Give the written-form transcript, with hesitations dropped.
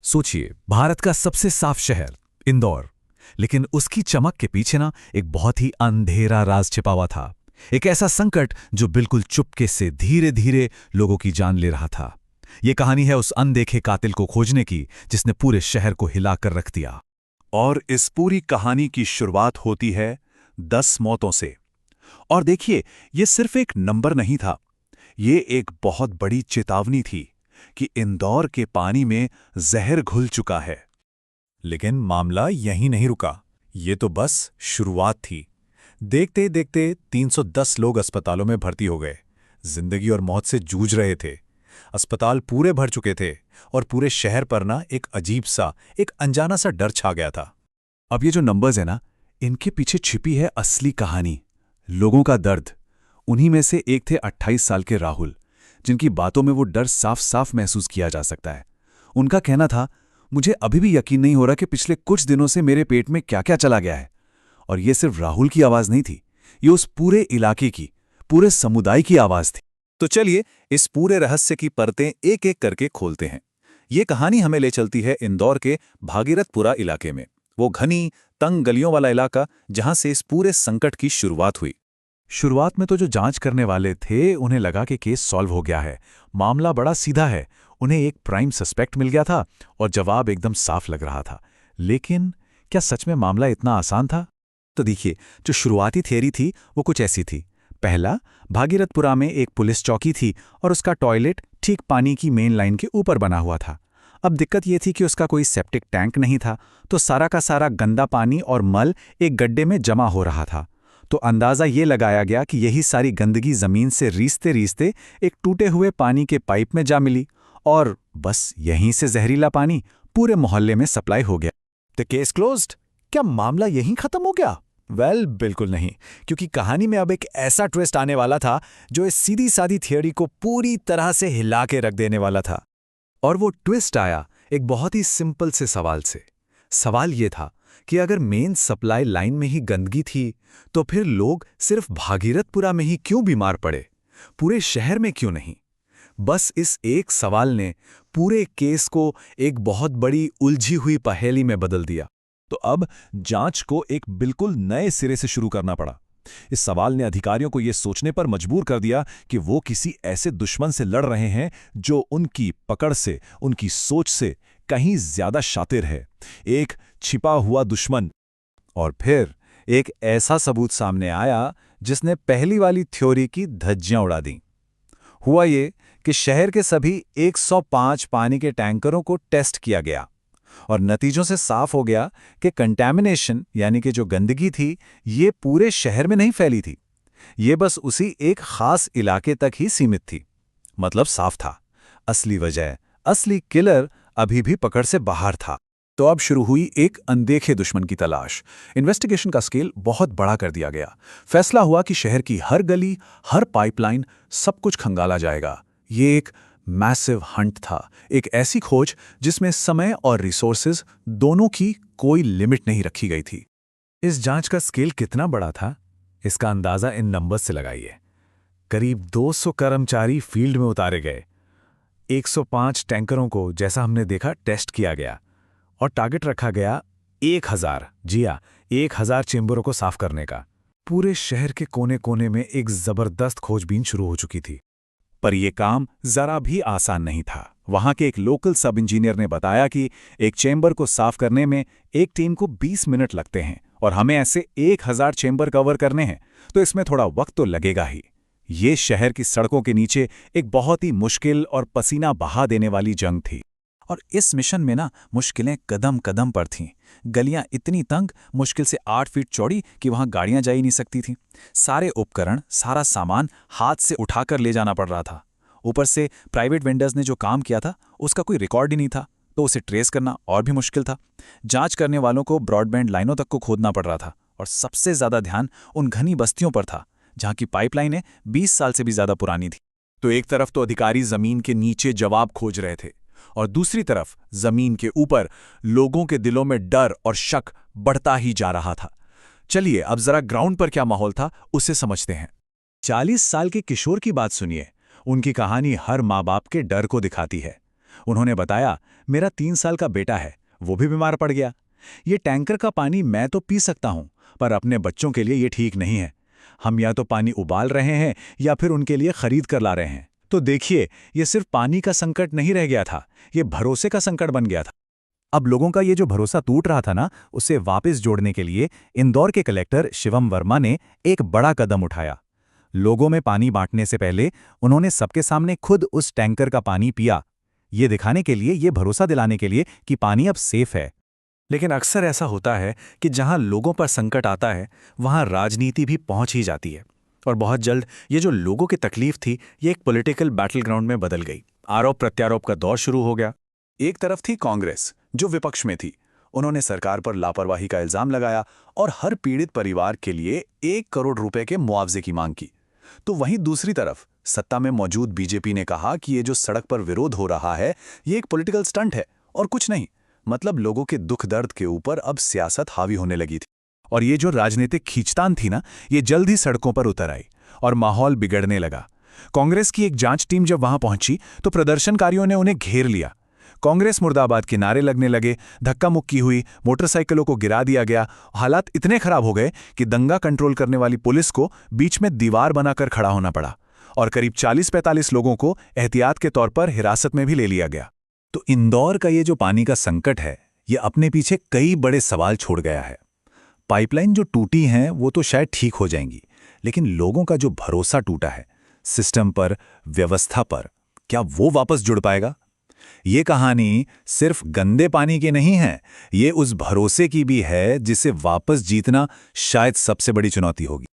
सोचिए, भारत का सबसे साफ शहर इंदौर, लेकिन उसकी चमक के पीछे ना एक बहुत ही अंधेरा राज छिपा हुआ था। एक ऐसा संकट जो बिल्कुल चुपके से धीरे धीरे लोगों की जान ले रहा था। ये कहानी है उस अनदेखे कातिल को खोजने की जिसने पूरे शहर को हिलाकर रख दिया। और इस पूरी कहानी की शुरुआत होती है 10 मौतों से। और देखिए, ये सिर्फ एक नंबर नहीं था, ये एक बहुत बड़ी चेतावनी थी कि इंदौर के पानी में जहर घुल चुका है। लेकिन मामला यहीं नहीं रुका। ये तो बस शुरुआत थी। देखते देखते 310 लोग अस्पतालों में भर्ती हो गए, जिंदगी और मौत से जूझ रहे थे। अस्पताल पूरे भर चुके थे और पूरे शहर पर ना एक अजीब सा, एक अनजाना सा डर छा गया था। अब ये जो नंबर्स है ना, इनके पीछे छिपी है असली कहानी, लोगों का दर्द। उन्हीं में से एक थे 28 साल के राहुल, जिनकी बातों में वो डर साफ साफ महसूस किया जा सकता है। उनका कहना था, मुझे अभी भी यकीन नहीं हो रहा कि पिछले कुछ दिनों से मेरे पेट में क्या क्या चला गया है। और ये सिर्फ राहुल की आवाज नहीं थी, ये उस पूरे इलाके की, पूरे समुदाय की आवाज थी। तो चलिए इस पूरे रहस्य की परतें एक एक करके खोलते हैं। ये कहानी हमें ले चलती है इंदौर के भागीरथपुरा इलाके में, वो घनी तंग गलियों वाला इलाका जहां से इस पूरे संकट की शुरुआत हुई। शुरुआत में तो जो जांच करने वाले थे उन्हें लगा कि केस सॉल्व हो गया है, मामला बड़ा सीधा है। उन्हें एक प्राइम सस्पेक्ट मिल गया था और जवाब एकदम साफ लग रहा था। लेकिन क्या सच में मामला इतना आसान था? तो देखिए, जो शुरुआती थियरी थी वो कुछ ऐसी थी। पहला, भागीरथपुरा में एक पुलिस चौकी थी और उसका टॉयलेट ठीक पानी की मेन लाइन के ऊपर बना हुआ था। अब दिक्कत ये थी कि उसका कोई सेप्टिक टैंक नहीं था, तो सारा का सारा गंदा पानी और मल एक गड्ढे में जमा हो रहा था। तो अंदाज़ा ये लगाया गया कि यही सारी गंदगी ज़मीन से रीसते रीसते एक टूटे हुए पानी के पाइप में जा मिली और बस यहीं से जहरीला पानी पूरे मोहल्ले में सप्लाई हो गया। The case closed. क्या मामला यहीं खत्म हो गया? बिल्कुल नहीं, क्योंकि कहानी में अब एक ऐसा ट्विस्ट आने वाला था जो इस सीधी सादी थियोरी को पूरी तरह से हिला के रख देने वाला था। और वो ट्विस्ट आया एक बहुत ही सिंपल से सवाल से। सवाल ये था कि अगर मेन सप्लाई लाइन में ही गंदगी थी, तो फिर लोग सिर्फ भागीरथपुरा में ही क्यों बीमार पड़े, पूरे शहर में क्यों नहीं? बस इस एक सवाल ने पूरे केस को एक बहुत बड़ी उलझी हुई पहेली में बदल दिया। तो अब जांच को एक बिल्कुल नए सिरे से शुरू करना पड़ा। इस सवाल ने अधिकारियों को यह सोचने पर मजबूर कर दिया कि वो किसी ऐसे दुश्मन से लड़ रहे हैं जो उनकी पकड़ से, उनकी सोच से कहीं ज्यादा शातिर है। एक छिपा हुआ दुश्मन। और फिर एक ऐसा सबूत सामने आया जिसने पहली वाली थ्योरी की धज्जियां उड़ा दी। हुआ ये कि शहर के सभी 105 पानी के टैंकरों को टेस्ट किया गया और नतीजों से साफ हो गया कि कंटैमिनेशन, यानी कि जो गंदगी थी, ये पूरे शहर में नहीं फैली थी। ये बस उसी एक खास इलाके तक ही सीमित थी। मतलब साफ था, असली वजह, असली किलर अभी भी पकड़ से बाहर था। तो अब शुरू हुई एक अनदेखे दुश्मन की तलाश। इन्वेस्टिगेशन का स्केल बहुत बड़ा कर दिया गया। फैसला हुआ कि शहर की हर गली, हर पाइपलाइन, सब कुछ खंगाला जाएगा। ये एक मैसिव हंट था, एक ऐसी खोज जिसमें समय और रिसोर्सेज दोनों की कोई लिमिट नहीं रखी गई थी। इस जांच का स्केल कितना बड़ा था, इसका अंदाजा इन नंबर्स से लगाइए। करीब 200 कर्मचारी फील्ड में उतारे गए, 105 टैंकरों को, जैसा हमने देखा, टेस्ट किया गया और टारगेट रखा गया 1000, जी हाँ, 1000 चेंबरों को साफ करने का। पूरे शहर के कोने कोने में एक जबरदस्त खोजबीन शुरू हो चुकी थी। पर यह काम जरा भी आसान नहीं था। वहां के एक लोकल सब इंजीनियर ने बताया कि एक चेंबर को साफ करने में एक टीम को 20 मिनट लगते हैं और हमें ऐसे 1000 चेंबर कवर करने हैं, तो इसमें थोड़ा वक्त तो लगेगा ही। ये शहर की सड़कों के नीचे एक बहुत ही मुश्किल और पसीना बहा देने वाली जंग थी। और इस मिशन में ना मुश्किलें कदम कदम पर थीं। गलियां इतनी तंग, मुश्किल से 8 फीट चौड़ी, कि वहां गाड़ियां जा ही नहीं सकती थीं। सारे उपकरण, सारा सामान हाथ से उठाकर ले जाना पड़ रहा था। ऊपर से प्राइवेट वेंडर्स ने जो काम किया था उसका कोई रिकॉर्ड ही नहीं था, तो उसे ट्रेस करना और भी मुश्किल था। जांच करने वालों को ब्रॉडबैंड लाइनों तक को खोदना पड़ रहा था और सबसे ज्यादा ध्यान उन घनी बस्तियों पर था जहां की पाइपलाइनें 20 साल से भी ज्यादा पुरानी थी। तो एक तरफ तो अधिकारी जमीन के नीचे जवाब खोज रहे थे और दूसरी तरफ जमीन के ऊपर लोगों के दिलों में डर और शक बढ़ता ही जा रहा था। चलिए अब जरा ग्राउंड पर क्या माहौल था उसे समझते हैं। 40 साल के किशोर की बात सुनिए। उनकी कहानी हर माँ बाप के डर को दिखाती है। उन्होंने बताया, मेरा 3 साल का बेटा है, वो भी बीमार पड़ गया। ये टैंकर का पानी मैं तो पी सकता हूँ, पर अपने बच्चों के लिए ये ठीक नहीं है। हम या तो पानी उबाल रहे हैं या फिर उनके लिए खरीद कर ला रहे हैं। तो देखिए, ये सिर्फ पानी का संकट नहीं रह गया था, ये भरोसे का संकट बन गया था। अब लोगों का ये जो भरोसा टूट रहा था ना, उसे वापस जोड़ने के लिए इंदौर के कलेक्टर शिवम वर्मा ने एक बड़ा कदम उठाया। लोगों में पानी बांटने से पहले उन्होंने सबके सामने खुद उस टैंकर का पानी पिया, ये दिखाने के लिए, ये भरोसा दिलाने के लिए कि पानी अब सेफ है। लेकिन अक्सर ऐसा होता है कि जहां लोगों पर संकट आता है, वहां राजनीति भी पहुंच ही जाती है। और बहुत जल्द ये जो लोगों की तकलीफ थी, ये एक पॉलिटिकल बैटल ग्राउंड में बदल गई। आरोप प्रत्यारोप का दौर शुरू हो गया। एक तरफ थी कांग्रेस, जो विपक्ष में थी। उन्होंने सरकार पर लापरवाही का इल्जाम लगाया और हर पीड़ित परिवार के लिए 1 करोड़ रुपए के मुआवजे की मांग की। तो वहीं दूसरी तरफ सत्ता में मौजूद बीजेपी ने कहा कि ये जो सड़क पर विरोध हो रहा है, ये एक पॉलिटिकल स्टंट है और कुछ नहीं। मतलब लोगों के दुख दर्द के ऊपर अब सियासत हावी होने लगी थी। और ये जो राजनीतिक खींचतान थी ना, ये जल्द ही सड़कों पर उतर आई और माहौल बिगड़ने लगा। कांग्रेस की एक जांच टीम जब वहां पहुंची तो प्रदर्शनकारियों ने उन्हें घेर लिया। कांग्रेस मुर्दाबाद के नारे लगने लगे, धक्का मुक्की हुई, मोटरसाइकिलों को गिरा दिया गया। हालात इतने खराब हो गए कि दंगा कंट्रोल करने वाली पुलिस को बीच में दीवार बनाकर खड़ा होना पड़ा और करीब 40-45 लोगों को एहतियात के तौर पर हिरासत में भी ले लिया गया। तो इंदौर का ये जो पानी का संकट है, ये अपने पीछे कई बड़े सवाल छोड़ गया है। पाइपलाइन जो टूटी हैं वो तो शायद ठीक हो जाएंगी, लेकिन लोगों का जो भरोसा टूटा है सिस्टम पर, व्यवस्था पर, क्या वो वापस जुड़ पाएगा? ये कहानी सिर्फ गंदे पानी की नहीं है, ये उस भरोसे की भी है जिसे वापस जीतना शायद सबसे बड़ी चुनौती होगी।